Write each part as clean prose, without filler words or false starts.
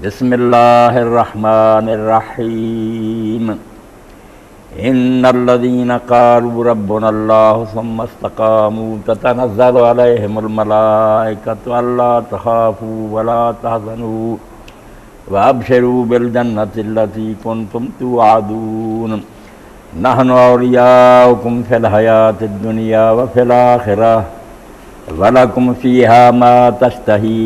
بسم اللہ الرحمن الرحیم ان الذین قالوا ربنا اللہ ثم استقاموا تتنزل علیہم الملائکۃ الا تخافوا ولا تحزنوا وابشروا بالجنۃ التی کنتم توعدون نحن اولیاؤکم فی الحیاۃ الدنیا وفی الآخرہ وَلَكُمْ فِيهَا مَا تَشْتَهِي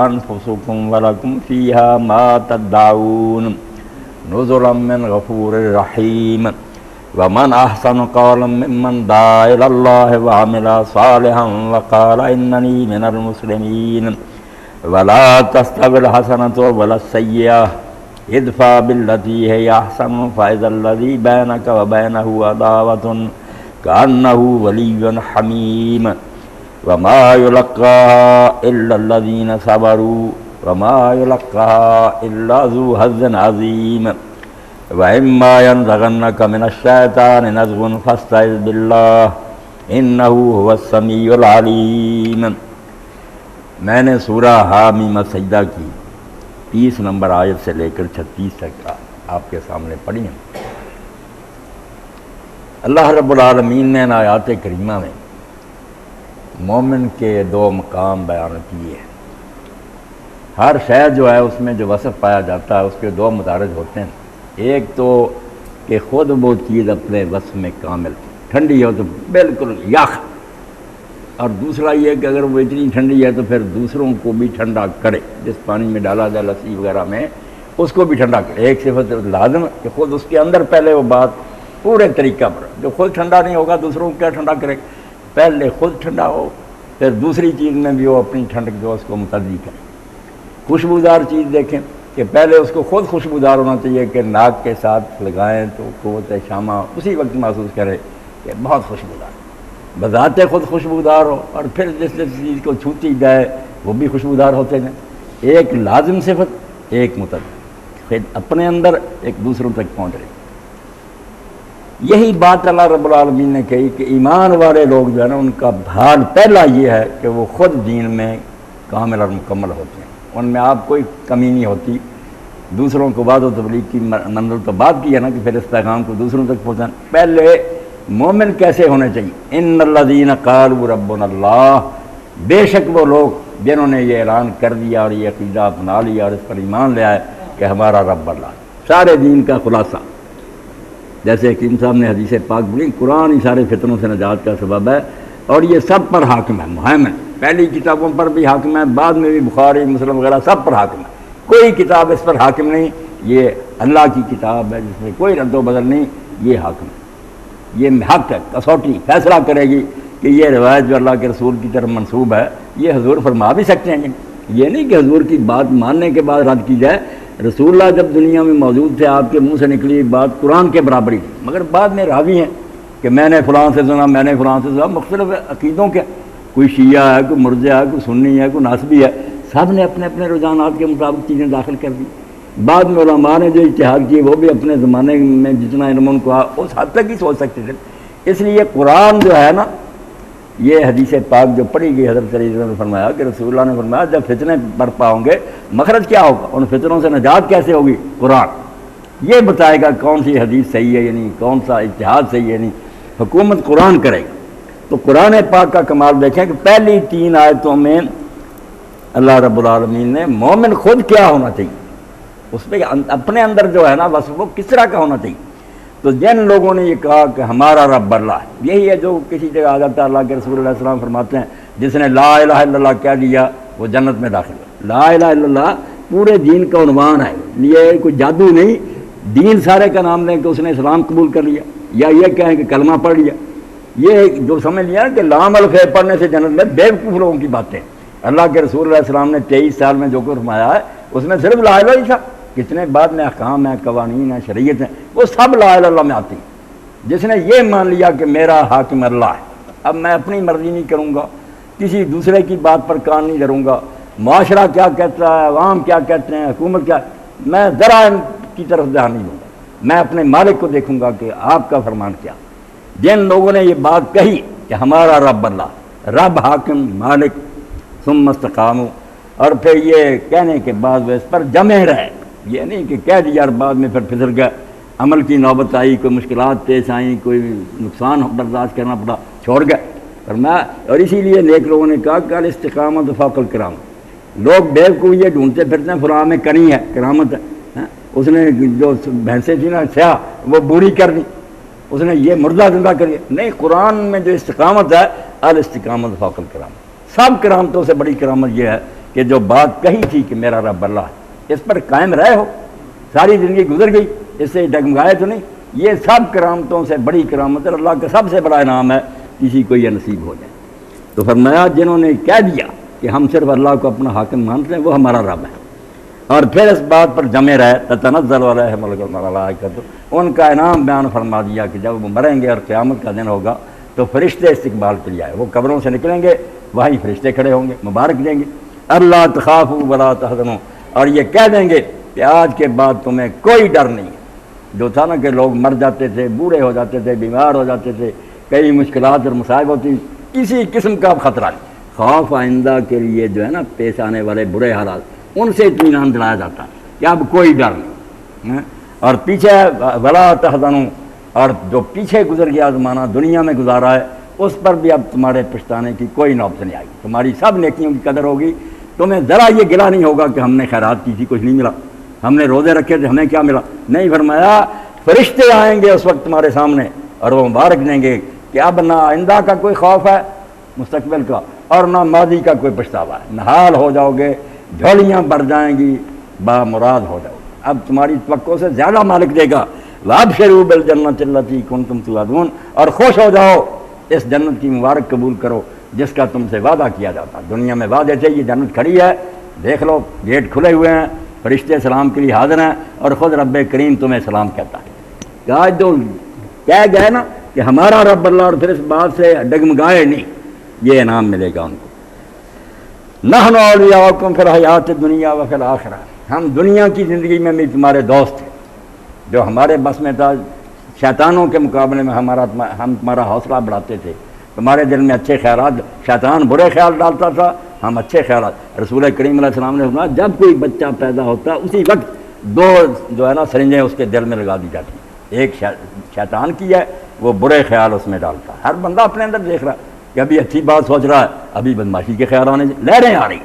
أَنفُسُكُمْ وَلَكُمْ فِيهَا مَا تَدَّعُونَ نُزُلًا مِّنْ غَفُورٍ رَّحِيمٍ وَمَنْ أَحْسَنُ قَوْلًا مِّمَّنْ دَعَا إِلَى اللَّهِ وَعَمِلَ صَالِحًا وَقَالَ إِنَّنِي مِنَ الْمُسْلِمِينَ وَلَا تَسْتَوِي الْحَسَنَةُ وَلَا السَّيِّئَةُ ادْفَعْ بِالَّتِي هِيَ أَحْسَنُ فَإِذَا الَّذِي بَيْنَكَ وَبَيْنَهُ عَدَاوَةٌ كَأَنَّهُ وَلِيٌّ حَمِيمٌ وما يلقاها إلا الذين صبروا وما يلقاها إلا ذو حظ عظيم وإما ينزغنك من الشيطان نزغ فاستعذ بالله إنه هو السميع العليم۔ میں نے سورہ حامیم سجدہ کی 30 نمبر آیت سے لے کر 36 تک آپ کے سامنے پڑھی ہیں۔ اللہ رب العالمین نے ان آیات کریمہ میں مومن کے 2 مقام بیان کیے ہیں۔ ہر شے جو ہے اس میں جو وصف پایا جاتا ہے اس کے 2 مدارج ہوتے ہیں۔ ایک تو کہ خود وہ چیز اپنے وصف میں کامل ٹھنڈی ہو تو بالکل یخ، اور دوسرا یہ کہ اگر وہ اتنی ٹھنڈی ہے تو پھر دوسروں کو بھی ٹھنڈا کرے، جس پانی میں ڈالا جائے لسی وغیرہ میں اس کو بھی ٹھنڈا کرے۔ ایک صفت لازم کہ خود اس کے اندر پہلے وہ بات پورے طریقہ پر، جو خود ٹھنڈا نہیں ہوگا دوسروں کو کیا ٹھنڈا کرے، پہلے خود ٹھنڈا ہو پھر دوسری چیز میں بھی وہ اپنی ٹھنڈک جو اس کو متعدی کرے۔ خوشبودار چیز دیکھیں کہ پہلے اس کو خود خوشبودار ہونا چاہیے کہ ناک کے ساتھ لگائیں تو قوت شامہ اسی وقت محسوس کرے کہ بہت خوشبودار، بذات خود خوشبودار ہو، اور پھر جس چیز کو چھوتی جائے وہ بھی خوشبودار ہوتے ہیں۔ ایک لازم صفت، ایک متعدی، پھر اپنے اندر ایک دوسروں تک پہنچ رہی۔ یہی بات اللہ رب العالمین نے کہی کہ ایمان والے لوگ جو ہے نا ان کا بھاگ پہلا یہ ہے کہ وہ خود دین میں کامل اور مکمل ہوتے ہیں، ان میں آپ کوئی کمی نہیں ہوتی۔ دوسروں کو وعظ و تبلیغ کی منزل تو بات کی ہے نا کہ پھر اس پیغام کو دوسروں تک پہنچانا۔ پہلے مومن کیسے ہونے چاہیے؟ ان الذین قالوا ربنا اللہ، بے شک وہ لوگ جنہوں نے یہ اعلان کر دیا اور یہ عقیدہ اپنا لیا اور اس پر ایمان لے آئے کہ ہمارا رب اللہ، سارے دین کا خلاصہ۔ جیسے حکیم صاحب نے حدیث پاک بولی، قرآن ہی سارے فتنوں سے نجات کا سبب ہے اور یہ سب پر حاکم ہے، مہم ہے، پہلی کتابوں پر بھی حاکم ہے، بعد میں بھی بخاری مسلم وغیرہ سب پر حاکم ہے، کوئی کتاب اس پر حاکم نہیں۔ یہ اللہ کی کتاب ہے جس میں کوئی رد و بدل نہیں، یہ حاکم ہے، یہ حق ہے، کسوٹی فیصلہ کرے گی کہ یہ روایت جو اللہ کے رسول کی طرف منسوب ہے یہ حضور فرما بھی سکتے ہیں، یہ نہیں کہ حضور کی بات ماننے کے بعد رد کی جائے۔ رسول اللہ جب دنیا میں موجود تھے آپ کے منہ سے نکلی بات قرآن کے برابری تھی، مگر بعد میں راوی ہیں کہ میں نے فلاں سے سنا، میں نے فلاں سے سنا، مختلف عقیدوں کے، کوئی شیعہ ہے، کوئی مرجع ہے، کوئی سنی ہے، کوئی ناسبی ہے، سب نے اپنے اپنے رجحانات کے مطابق چیزیں داخل کر دی۔ بعد میں علماء نے جو اجتہاد کیے وہ بھی اپنے زمانے میں جتنا علم ان کو اس حد تک ہی سوچ سکتے تھے۔ اس لیے قرآن جو ہے نا، یہ حدیث پاک جو پڑھی گئی حضرت علی نے فرمایا کہ رسول اللہ نے فرمایا جب فتنے برپا ہوں گے مخرج کیا ہوگا، ان فتنوں سے نجات کیسے ہوگی؟ قرآن یہ بتائے گا کون سی حدیث صحیح ہے یا نہیں، کون سا اجتہاد صحیح ہے نہیں، حکومت قرآن کرے گا۔ تو قرآن پاک کا کمال دیکھیں کہ پہلی 3 آیتوں میں اللہ رب العالمین نے مومن خود کیا ہونا چاہیے، اس پہ اپنے اندر جو ہے نا بس وہ کس طرح کا ہونا چاہیے۔ تو جن لوگوں نے یہ کہا کہ ہمارا رب اللہ ہے، یہی ہے جو کسی جگہ آ جاتا ہے، اللہ کے رسول علیہ السلام فرماتے ہیں جس نے لا الہ الا اللہ کہہ دیا وہ جنت میں داخل ہے۔ لا الہ الا اللہ پورے دین کا عنوان ہے، یہ کوئی جادو نہیں، دین سارے کا نام دیں کہ اس نے اسلام قبول کر لیا، یا یہ کہیں کہ کلمہ پڑھ لیا۔ یہ جو سمجھ لیا کہ لام الخیر پڑھنے سے جنت میں، بے وقوف لوگوں کی باتیں۔ اللہ کے رسول علیہ السلام نے 23 سال میں جو کچھ فرمایا ہے اس میں صرف لا الہ ہی تھا، کتنے بعد میں احکام ہیں، قوانین ہیں، شریعت ہیں، وہ سب لا الہ الا اللہ میں آتی ہیں۔ جس نے یہ مان لیا کہ میرا حاکم اللہ ہے، اب میں اپنی مرضی نہیں کروں گا، کسی دوسرے کی بات پر کان نہیں دھروں گا، معاشرہ کیا کہتا ہے، عوام کیا کہتے ہیں، حکومت کیا، میں ذرا ان کی طرف دھیان نہیں دوں گا، میں اپنے مالک کو دیکھوں گا کہ آپ کا فرمان کیا۔ جن لوگوں نے یہ بات کہی کہ ہمارا رب اللہ، رب حاکم مالک، ثم استقاموا، اور پھر یہ کہنے کے بعد وہ اس پر جمے رہے، یہ نہیں کہ کہہ دیا اور بعد میں پھر پھسل گئے، عمل کی نوبت آئی، کوئی مشکلات پیش آئیں، کوئی نقصان برداشت کرنا پڑا، چھوڑ گئے فرمایا۔ اور اسی لیے نیک لوگوں نے کہا کہ الاستقامت فوق الکرامت، لوگ بیوقوف یہ ڈھونڈتے پھرتے ہیں فلاں میں کریں ہے کرامت ہے، اس نے جو بھینسیں تھیں نا سیاہ وہ بوری کر دی، اس نے یہ مردہ زندہ کر دیا، نہیں، قرآن میں جو استقامت ہے الاستقامت فوق الکرامت، سب کرامتوں سے بڑی کرامت یہ ہے کہ جو بات کہی تھی کہ میرا رب اللہ ہے، اس پر قائم رہے ہو، ساری زندگی گزر گئی اس سے ڈگمگائے تو نہیں، یہ سب کرامتوں سے بڑی کرامت ہے، اللہ کا سب سے بڑا انعام ہے کسی کو یہ نصیب ہو جائے۔ تو فرمایا جنہوں نے کہہ دیا کہ ہم صرف اللہ کو اپنا حاکم مانتے ہیں وہ ہمارا رب ہے، اور پھر اس بات پر جمے رہے، تتنزل علیہم الملائکۃ، ان کا انعام بیان فرما دیا کہ جب وہ مریں گے اور قیامت کا دن ہوگا تو فرشتے استقبال کے لیے آئے، وہ قبروں سے نکلیں گے، وہیں فرشتے کھڑے ہوں گے، مبارک دیں گے، اللہ تخافوا ولا تحزنوا، اور یہ کہہ دیں گے کہ آج کے بعد تمہیں کوئی ڈر نہیں ہے۔ جو تھا نا کہ لوگ مر جاتے تھے، بوڑھے ہو جاتے تھے، بیمار ہو جاتے تھے، کئی مشکلات اور مصائب ہوتی، کسی قسم کا خطرہ نہیں، خوف آئندہ کے لیے جو ہے نا پیش آنے والے برے حالات، ان سے اطمینان دلایا جاتا ہے کہ اب کوئی ڈر نہیں۔ اور پیچھے ولا تحزنوا، اور جو پیچھے گزر گیا زمانہ دنیا میں گزارا ہے اس پر بھی اب تمہارے پچھتانے کی کوئی نوبت نہیں آئی، تمہاری سب نیکیوں کی قدر ہوگی، تمہیں ذرا یہ گلہ نہیں ہوگا کہ ہم نے خیرات کی تھی کچھ نہیں ملا، ہم نے روزے رکھے تھے ہمیں کیا ملا، نہیں، فرمایا فرشتے آئیں گے اس وقت تمہارے سامنے اور وہ مبارک دیں گے کہ اب نہ آئندہ کا کوئی خوف ہے مستقبل کا اور نہ ماضی کا کوئی پچھتاوا ہے، نحال ہو جاؤ گے، جھولیاں بڑھ جائیں گی، بامراد ہو جاؤ گے، اب تمہاری توقع سے زیادہ مالک دے گا، وابشروا بالجنۃ التی کنتم توعدون، اور خوش ہو جاؤ، اس جنت کی مبارک قبول کرو جس کا تم سے وعدہ کیا جاتا، دنیا میں وعدے تھے، یہ جنت کھڑی ہے، دیکھ لو، گیٹ کھلے ہوئے ہیں، فرشتے سلام کے لیے حاضر ہیں، اور خود رب کریم تمہیں سلام کہتا ہے کہ آج جو کہہ گئے نا کہ ہمارا رب اللہ، اور پھر اس بات سے ڈگمگائے نہیں، یہ انعام ملے گا ان کو۔ نحن اولیاؤکم فی الحیات الدنیا وفی الآخرہ، ہم دنیا کی زندگی میں بھی تمہارے دوست ہیں، جو ہمارے بس میں تھا شیطانوں کے مقابلے میں ہم تمہارا حوصلہ بڑھاتے تھے، تمہارے دل میں اچھے خیالات، شیطان برے خیال ڈالتا تھا، ہم اچھے خیالات، رسول کریم علیہ السلام نے فرمایا جب کوئی بچہ پیدا ہوتا ہے اسی وقت دو جو ہے نا سرنجیں اس کے دل میں لگا دی جاتی ہیں، ایک شیطان کی ہے، وہ برے خیال اس میں ڈالتا ہے، ہر بندہ اپنے اندر دیکھ رہا ہے کہ ابھی اچھی بات سوچ رہا ہے، ابھی بدماشی کے خیال آنے لہریں آ رہی،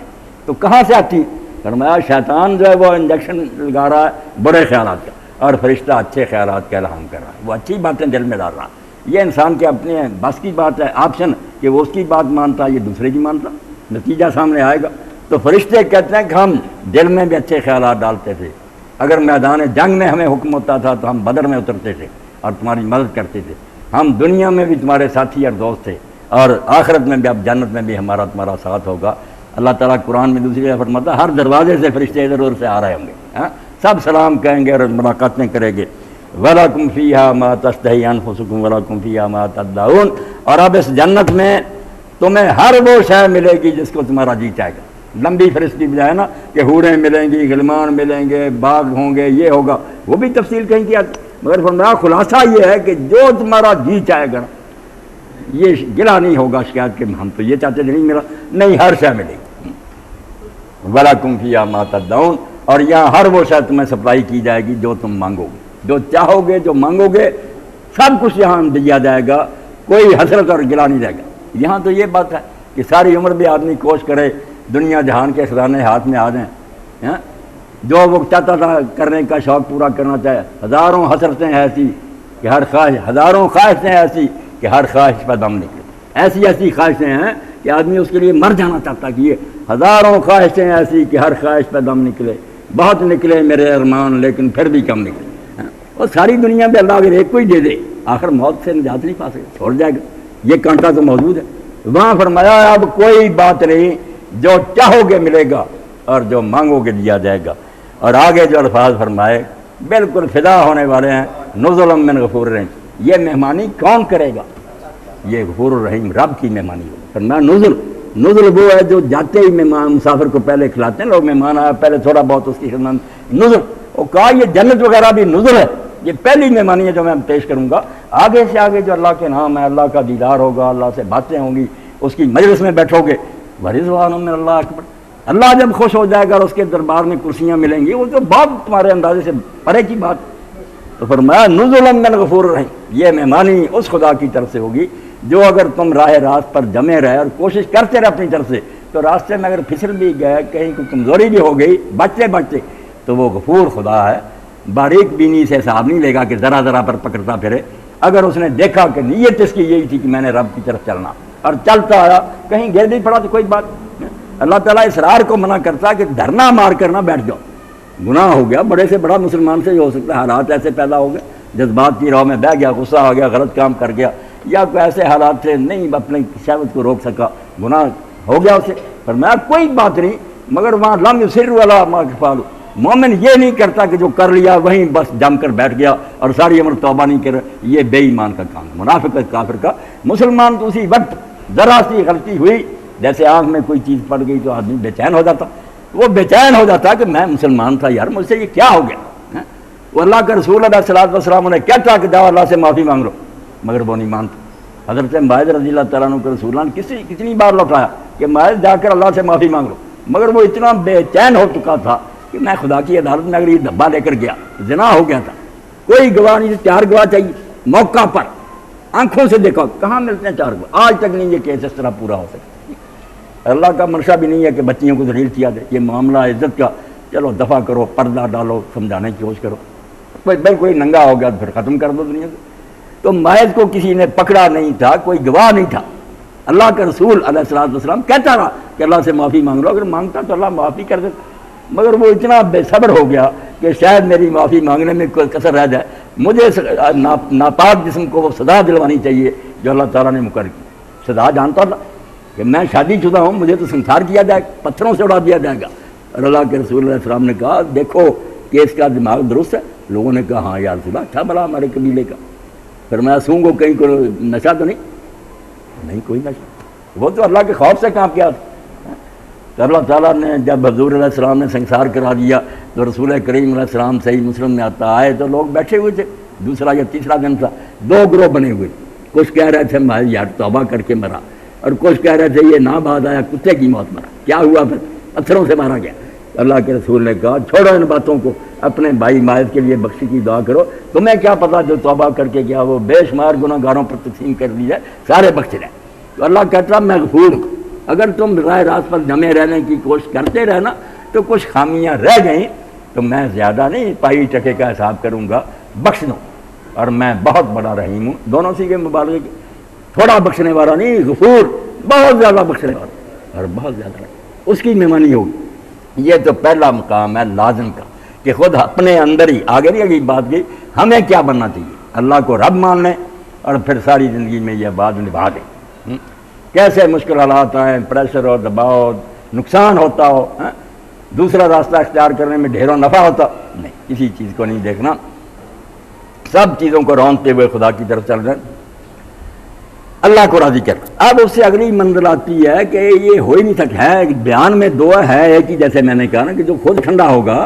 تو کہاں سے آتی؟ فرمایا شیطان جو ہے وہ انجیکشن لگا رہا ہے برے خیالات کا، اور فرشتہ اچھے خیالات کا الہام کر رہا ہے، وہ اچھی باتیں دل میں ڈال رہا ہے۔ یہ انسان کے اپنے بس کی بات ہے، آپشن کہ وہ اس کی بات مانتا ہے، یہ دوسرے کی مانتا، نتیجہ سامنے آئے گا۔ تو فرشتے کہتے ہیں کہ ہم دل میں بھی اچھے خیالات ڈالتے تھے، اگر میدان جنگ میں ہمیں حکم ہوتا تھا تو ہم بدر میں اترتے تھے اور تمہاری مدد کرتے تھے، ہم دنیا میں بھی تمہارے ساتھی اور دوست تھے، اور آخرت میں بھی، اب جنت میں بھی ہمارا تمہارا ساتھ ہوگا۔ اللہ تعالیٰ قرآن میں دوسری جگہ فرماتا ہے ہر دروازے سے فرشتے ادھر ادھر سے آ رہے ہوں گے، سب سلام کہیں گے اور ملاقاتیں کریں گے۔ وَلَكُمْ فِيهَا مَا تَشْتَهِي أَنفُسُكُمْ وَلَكُمْ فِيهَا مَا تَدَّعُونَ، اور اب اس جنت میں تمہیں ہر وہ شے ملے گی جس کو تمہارا جی چاہے گا۔ لمبی فہرست کی بجائے نا کہ حوریں ملیں گی، غلمان ملیں گے، باغ ہوں گے، یہ ہوگا، وہ بھی تفصیل کہیں کی آتی، مگر فرمایا خلاصہ یہ ہے کہ جو تمہارا جی چاہے گا، یہ گلا نہیں ہوگا شکایت کہ ہم تو یہ چاہتے تھے نہیں ملا، نہیں، ہر شے ملے گی۔ وَلَكُمْ فِيهَا مَا تَدَّعُونَ، اور یہاں ہر وہ شے تمہیں سپلائی کی جائے گی جو تم مانگو گے، جو چاہو گے، جو مانگو گے، سب کچھ یہاں دیا جائے گا، کوئی حسرت اور گلا نہیں رہے گا۔ یہاں تو یہ بات ہے کہ ساری عمر بھی آدمی کوشش کرے دنیا جہان کے خزانے ہاتھ میں آ جائیں، جو وہ چاہتا تھا کرنے کا شوق پورا کرنا چاہے، ہزاروں حسرتیں ایسی کہ ہر خواہش، ہزاروں خواہشیں ایسی کہ ہر خواہش پہ دم نکلے، ایسی ایسی خواہشیں ہیں کہ آدمی اس کے لیے مر جانا چاہتا کہ یہ ہزاروں خواہشیں ایسی کہ ہر خواہش پہ دم نکلے، بہت نکلے میرے ارمان لیکن پھر بھی کم نکلے، اور ساری دنیا میں اللہ اگر ایک کو ہی دے دے آخر موت سے نجات نہیں پا سکے، چھوڑ جائے گا، یہ کانٹا تو موجود ہے۔ وہاں فرمایا اب کوئی بات نہیں، جو چاہو گے ملے گا اور جو مانگو گے دیا جائے گا۔ اور آگے جو الفاظ فرمائے بالکل فدا ہونے والے ہیں، نزلا من غفور الرحیم، یہ مہمانی کون کرے گا؟ یہ غفور الرحیم رب کی مہمانی ہوگی۔ فرمایا نزل وہ ہے جو جاتے ہی مہمان مسافر کو پہلے کھلاتے ہیں، لوگ مہمان آیا پہلے تھوڑا بہت اس کی خدمت، نزل، وہ کہا یہ جنت وغیرہ بھی نزل ہے، یہ پہلی مہمانی ہے جو میں پیش کروں گا۔ آگے سے آگے جو اللہ کے نام ہے، اللہ کا دیدار ہوگا، اللہ سے باتیں ہوں گی، اس کی مجلس میں بیٹھو گے، ورضوان من اللہ اکبر، اللہ جب خوش ہو جائے گا اور اس کے دربار میں کرسیاں ملیں گی، وہ تو بہت تمہارے اندازے سے پرے کی بات. تو فرمایا نزلا من غفور الرحیم، یہ مہمانی اس خدا کی طرف سے ہوگی جو اگر تم راہ راست پر جمے رہے اور کوشش کرتے رہے اپنی طرف سے، تو راستے میں اگر پھسل بھی گئے، کہیں کوئی کمزوری بھی ہو گئی بچتے بچتے، تو وہ غفور خدا ہے، باریک بینی سے حساب نہیں لے گا کہ ذرا ذرا پر پکڑتا پھرے. اگر اس نے دیکھا کہ نیت اس کی یہی تھی کہ میں نے رب کی طرف چلنا اور چلتا آیا، کہیں گر بھی پڑا تو کوئی بات. اللہ تعالیٰ اصرار کو منع کرتا کہ دھرنا مار کر نہ بیٹھ جاؤ، گناہ ہو گیا، بڑے سے بڑا مسلمان سے یہ ہو سکتا ہے حالات ایسے پیدا ہو گئے، جذبات کی راہ میں بہ گیا، غصہ آ گیا، غلط کام کر گیا، یا کوئی ایسے حالات سے نہیں اپنے شہوت کو روک سکا، گناہ ہو گیا اسے. فرمایا کوئی بات نہیں، مگر وہاں لم یصروا علی ما فعلوا، مومن یہ نہیں کرتا کہ جو کر لیا وہیں بس جم کر بیٹھ گیا اور ساری عمر توبہ نہیں کر. یہ بے ایمان کا کام، منافق کافر کا. مسلمان تو اسی وقت ذرا سی غلطی ہوئی، جیسے آنکھ میں کوئی چیز پڑ گئی تو آدمی بے چین ہو جاتا، وہ بے چین ہو جاتا کہ میں مسلمان تھا یار، مجھ سے یہ کیا ہو گیا. وہ اللہ کے رسول علیہ الصلوۃ والسلام نے کہتا کہ جاؤ اللہ سے معافی مانگ لو، مگر وہ نہیں مانتا. حضرت معاذ رضی اللہ تعالیٰ عنہ کے رسول نے کتنی بار لوٹایا کہ معاذ جا کر اللہ سے معافی مانگ لو، مگر وہ اتنا بے چین ہو چکا تھا کہ میں خدا کی عدالت میں اگر یہ دھبا لے کر گیا، زنا ہو گیا تھا، کوئی گواہ نہیں، 4 گواہ چاہیے موقع پر، آنکھوں سے دیکھو، کہاں ملتے ہیں 4 گواہ؟ آج تک نہیں یہ کیس اس طرح پورا ہو سکتا. اللہ کا منشا بھی نہیں ہے کہ بچیوں کو ذلیل کیا دے، یہ معاملہ عزت کا، چلو دفع کرو، پردہ ڈالو، سمجھانے کی کوشش کرو، بالکل ننگا ہو گیا پھر ختم کر دو دنیا سے. تو معاذ کو کسی نے پکڑا نہیں تھا، کوئی گواہ نہیں تھا. اللہ کا رسول علیہ الصلوۃ والسلام کہتا رہا کہ اللہ سے معافی مانگ لو، اگر مانگتا تو اللہ معافی کر دیتا، مگر وہ اتنا بے صبر ہو گیا کہ شاید میری معافی مانگنے میں کوئی کسر رہ جائے، مجھے ناپاک جسم کو وہ سزا دلوانی چاہیے جو اللہ تعالیٰ نے مقرر کی. سزا جانتا تھا کہ میں شادی شدہ ہوں، مجھے تو سنسار کیا جائے، پتھروں سے اڑا دیا جائے گا. اور اللہ کے رسول علیہ السلام نے کہا دیکھو کہ اس کا دماغ درست ہے. لوگوں نے کہا ہاں یا رسول اللہ، اچھا بلا ہمارے قبیلے کا. فرمایا سونگو کہیں کوئی نشہ تو نہیں کوئی نشہ، وہ تو اللہ کے خوف سے کام کیا تھا. تو اللہ تعالیٰ نے جب حضور علیہ السلام نے سنسار کرا دیا تو رسول کریم علیہ السلام صحیح مسلم میں آتا آئے تو لوگ بیٹھے ہوئے تھے، دوسرا یا تیسرا دن تھا، 2 گروہ بنے ہوئے. کچھ کہہ رہے تھے میں یار توبہ کر کے مرا، اور کچھ کہہ رہے تھے یہ نہ بعد آیا کتے کی موت مرا. کیا ہوا پھر؟ پتھروں سے مارا گیا. اللہ کے رسول نے کہا چھوڑو ان باتوں کو، اپنے بھائی معاذ کے لیے بخشی کی دعا کرو، تمہیں کیا پتا جو توبہ کر کے گیا وہ بے شمار گناہ گاروں پر تقسیم کر دی جائے، سارے بخش جائے. تو اللہ کہتا میں غفور ہوں، اگر تم راہ راست پر جمے رہنے کی کوشش کرتے رہنا تو کچھ خامیاں رہ گئیں تو میں زیادہ نہیں پائی ٹکے کا حساب کروں گا، بخش دوں، اور میں بہت بڑا رحیم ہوں. دونوں سی کے مبالغے کے، تھوڑا بخشنے والا نہیں، غفور بہت زیادہ بخشنے والا اور بہت زیادہ اس کی مہمانی ہوگی. یہ تو پہلا مقام ہے لازم کا کہ خود اپنے اندر ہی، آگے نہیں اگلی بات گئی، ہمیں کیا بننا چاہیے، اللہ کو رب مان لیں اور پھر ساری زندگی میں یہ بات نبھا دیں. کیسے مشکل حالات آئیں، پریشر ہو، دباؤ، نقصان ہوتا ہو، دوسرا راستہ اختیار کرنے میں ڈھیروں نفع ہوتا، نہیں، کسی چیز کو نہیں دیکھنا، سب چیزوں کو رونتے ہوئے خدا کی طرف چل رہے ہیں، اللہ کو راضی کر. اب اس سے اگلی منزل آتی ہے کہ یہ ہو ہی نہیں سکتا ہے، بیان میں دعا ہے ایک ہی، جیسے میں نے کہا نا کہ جو خود ٹھنڈا ہوگا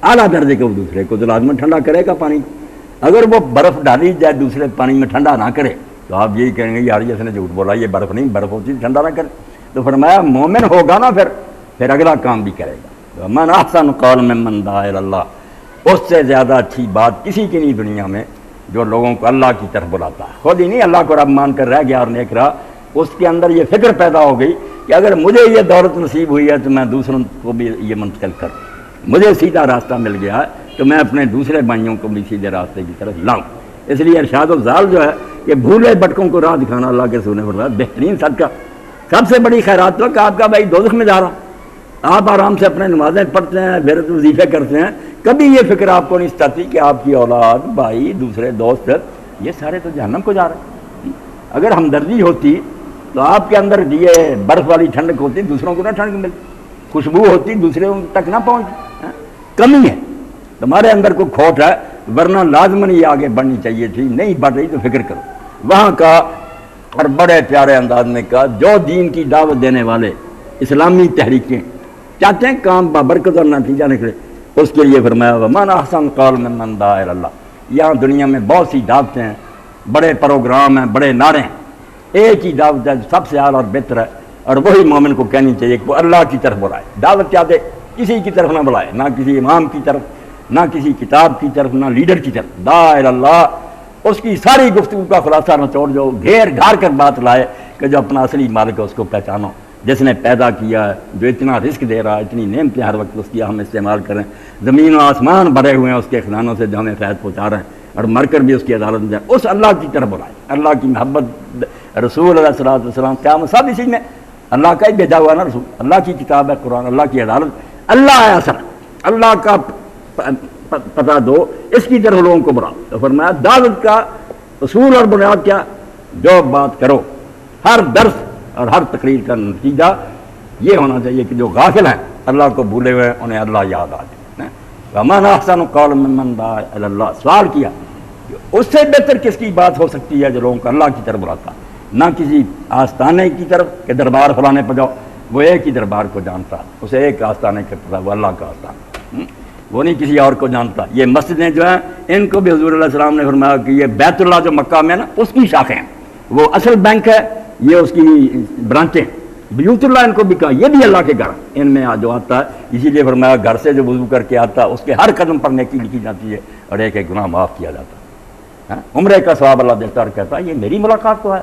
اعلیٰ درجے کا، وہ دوسرے کو تو لازماً ٹھنڈا کرے گا پانی کو. اگر وہ برف ڈالی جائے دوسرے پانی میں ٹھنڈا نہ کرے تو آپ یہی کہیں گے یار جس نے جھوٹ بولا، یہ برف نہیں، برف ہوتی ٹھنڈا نہ کرے. تو فرمایا مومن ہوگا نا پھر اگلا کام بھی کرے گا. من احسن قول ممن دعا الی اللہ، اس سے زیادہ اچھی بات کسی کی نہیں دنیا میں جو لوگوں کو اللہ کی طرف بلاتا ہے. خود ہی نہیں اللہ کو رب مان کر رہ گیا اور نیک رہا، اس کے اندر یہ فکر پیدا ہو گئی کہ اگر مجھے یہ دولت نصیب ہوئی ہے تو میں دوسروں کو بھی یہ منتقل کروں، مجھے سیدھا راستہ مل گیا ہے تو میں اپنے دوسرے بھائیوں کو بھی سیدھے راستے کی طرف لاؤں. اس لیے ارشاد الزال جو ہے کہ بھولے بٹکوں کو راہ دکھانا اللہ کے رسول نے فرمایا بہترین صدقہ، سب سے بڑی خیرات تو کہ آپ کا بھائی دوزخ میں جا رہا، آپ آرام سے اپنے نمازیں پڑھتے ہیں، بیرت وظیفے کرتے ہیں، کبھی یہ فکر آپ کو نہیں ستاتی کہ آپ کی اولاد، بھائی، دوسرے دوست یہ سارے تو جہنم کو جا رہے ہیں. اگر ہمدردی ہوتی تو آپ کے اندر یہ برف والی ٹھنڈک ہوتی، دوسروں کو نہ ٹھنڈک ملتی، خوشبو ہوتی دوسرے تک نہ پہنچتی. کمی ہے تمہارے اندر کوئی کھوٹ ہے، ورنہ لازماً یہ آگے بڑھنی چاہیے تھی، نہیں بڑھ رہی تو فکر کرو. وہاں کا اور بڑے پیارے انداز میں کہا جو دین کی دعوت دینے والے اسلامی تحریکیں چاہتے ہیں کام بابرکت اور نتیجہ نکلے، اس کے لیے فرمایا ومن احسن قول ممن دعا الی اللہ. یہاں دنیا میں بہت سی دعوتیں ہیں، بڑے پروگرام ہیں، بڑے نعرے ہیں، ایک ہی دعوت ہے سب سے اعلیٰ اور بہتر ہے، اور وہی مومن کو کہنی چاہیے کہ وہ اللہ کی طرف بلائے. دعوت کیا دے؟ کسی کی طرف نہ بلائے، نہ کسی امام کی طرف، نہ کسی کتاب کی طرف، نہ لیڈر کی طرف. لا الہ الا اللہ، اس کی ساری گفتگو کا خلاصہ نچوڑ جو گھیر گھار کر بات لائے کہ جو اپنا اصلی مالک ہے اس کو پہچانو، جس نے پیدا کیا ہے، جو اتنا رزق دے رہا ہے، اتنی نعمتیں ہر وقت اس کی ہم استعمال کریں، زمین و آسمان بھرے ہوئے ہیں اس کے خزانوں سے جو ہمیں فیض پہنچا رہے ہیں، اور مر کر بھی اس کی عدالت میں جائیں. اس اللہ کی طرف بلائے، اللہ کی محبت. رسول علیہ الصلوۃ والسلام کیا سب اسی میں اللہ کا ہی بھیجا ہوا نا رسول. اللہ کی کتاب ہے قرآن، اللہ کی عدالت، اللہ ہے اصل، اللہ کا پتہ دو، اس کی طرف لوگوں کو بلاؤ. تو فرمایا دعوت کا اصول اور بنیاد کیا؟ جو بات کرو، ہر درس اور ہر تقریر کا نتیجہ یہ ہونا چاہیے کہ جو غافل ہیں، اللہ کو بھولے ہوئے، انہیں اللہ یاد آ جائے. وَمَنْ أَحْسَنُ قَوْلًا مِّمَّنْ دَعَا إِلَى اللَّهِ. سوال کیا اس سے بہتر کس کی بات ہو سکتی ہے جو لوگوں کو اللہ کی طرف بلاتا، نہ کسی آستانے کی طرف کہ دربار فلانے پہ جاؤ. وہ ایک ہی دربار کو جانتا، اسے ایک آستانے کے پتا، وہ اللہ کا آستانہ، وہ نہیں کسی اور کو جانتا. یہ مسجدیں جو ہیں ان کو بھی حضور علیہ السلام نے فرمایا کہ یہ بیت اللہ جو مکہ میں نا اس کی شاخیں ہیں، وہ اصل بینک ہے، یہ اس کی برانچیں. بیوت اللہ ان کو بھی کہا، یہ بھی اللہ کے گھر، ان میں جو آتا ہے. اسی لیے فرمایا گھر سے جو وضو کر کے آتا ہے اس کے ہر قدم پر نیکی لکھی جاتی ہے اور ایک ایک گناہ معاف کیا جاتا ہے. عمرے کا ثواب اللہ دیتا اور کہتا ہے یہ میری ملاقات تو ہے.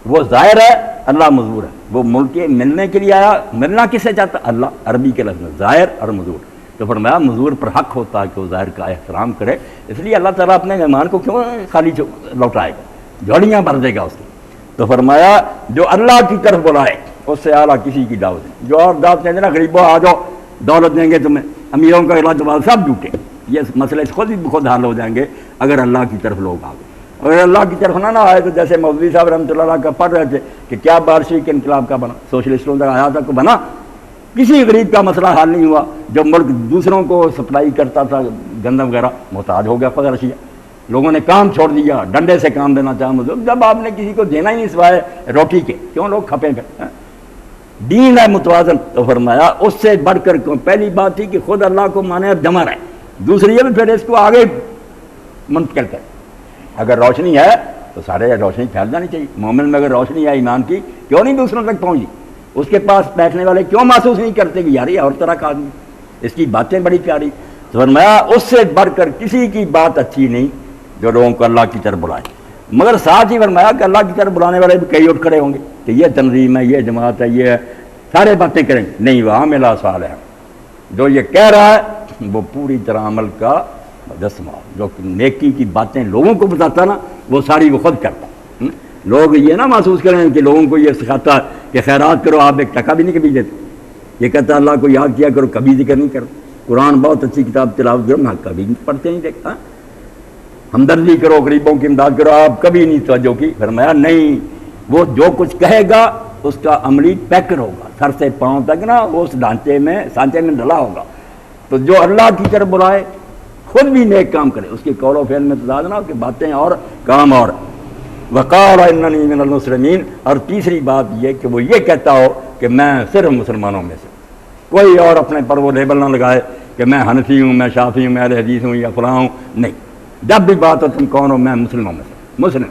وہ ظاہر ہے، اللہ مظہور ہے. وہ ملک ملنے کے لیے آیا، ملنا کس سے چاہتا؟ اللہ. عربی کے لفظ میں ظاہر اور مظہور. تو فرمایا مظہور پر حق ہوتا ہے کہ وہ ظاہر کا احترام کرے، اس لیے اللہ تعالیٰ اپنے مہمان کو کیوں خالی لوٹائے گا، جھولیاں بھر دے گا اس کی. تو فرمایا جو اللہ کی طرف بلائے اس سے اعلیٰ کسی کی دعوت نہیں. جو اور دعوت دیں گے نا غریبوں آ جاؤ دولت دیں گے تمہیں، امیروں کا علاج سب جھوٹے. یہ مسئلے خود ہی خود حل ہو جائیں گے اگر اللہ کی طرف لوگ آ گئے. اگر اللہ کی طرف نہ آئے تو جیسے مولوی صاحب رحمۃ اللہ علیہ کا پڑھ رہے تھے کہ کیا بارشی کے انقلاب کا بنا، سوشلسٹوں تک آیا تک بنا، کسی غریب کا مسئلہ حل نہیں ہوا. جو ملک دوسروں کو سپلائی کرتا تھا گندم وغیرہ، محتاج ہو گیا فقر رشیا. لوگوں نے کام چھوڑ دیا، ڈنڈے سے کام دینا چاہا مجھے. جب آپ نے کسی کو دینا ہی نہیں سوائے روٹی کے، کیوں لوگ کھپے گئے؟ دین ہے متوازن. تو فرمایا اس سے بڑھ کر پہلی بات تھی کہ خود اللہ کو مانے اب جمع رہے، دوسری ہے پھر اس کو آگے منتقل کرے. اگر روشنی ہے تو سارے روشنی پھیل جانی چاہیے. مومن میں اگر روشنی ہے ایمان کی، کیوں نہیں دوسروں تک پہنچی؟ اس کے پاس بیٹھنے والے کیوں محسوس نہیں کرتے کہ یار یہ اور طرح کا آدمی، اس کی باتیں بڑی پیاری. تو فرمایا اس سے بڑھ کر کسی کی بات اچھی نہیں جو لوگوں کو اللہ کی طرف بلائے. مگر ساتھ ہی فرمایا کہ اللہ کی طرف بلانے والے بھی کئی اٹھ کھڑے ہوں گے کہ یہ تنظیم ہے، یہ جماعت ہے، یہ سارے باتیں کریں گے. نہیں، وہ عامل صالح، جو یہ کہہ رہا ہے وہ پوری طرح عمل کا مجسمہ، جو نیکی کی باتیں لوگوں کو بتاتا نا وہ ساری وہ خود کرتا. لوگ یہ نہ محسوس کریں کہ لوگوں کو یہ سکھاتا کہ خیرات کرو، آپ ایک ٹکا بھی نہیں کبھی دیتے. یہ کہتا اللہ کو یاد کیا کرو، کبھی ذکر نہیں کرو. قرآن بہت اچھی کتاب تلاوت کرو، میں کبھی پڑھتے نہیں دیکھتا. ہمدردی کرو، غریبوں کی امداد کرو، آپ کبھی نہیں توجہ کی. فرمایا نہیں، وہ جو کچھ کہے گا اس کا عملی پیکر ہوگا، سر سے پاؤں تک نا وہ اس سانچے میں ڈلا ہوگا. تو جو اللہ کی طرف بلائے خود بھی نیک کام کرے، اس کے قول و فعل میں تضاد نہ ہو کہ باتیں اور کام اور. وقال اننی من المسلمین. اور تیسری بات یہ کہ وہ یہ کہتا ہو کہ میں صرف مسلمانوں میں سے، کوئی اور اپنے پر وہ لیبل نہ لگائے کہ میں حنفی ہوں، میں شافعی ہوں، میں اہل حدیث ہوں یا فلاں ہوں. نہیں، جب بھی بات ہو تم کون ہو، میں مسلموں میں سے مسلم.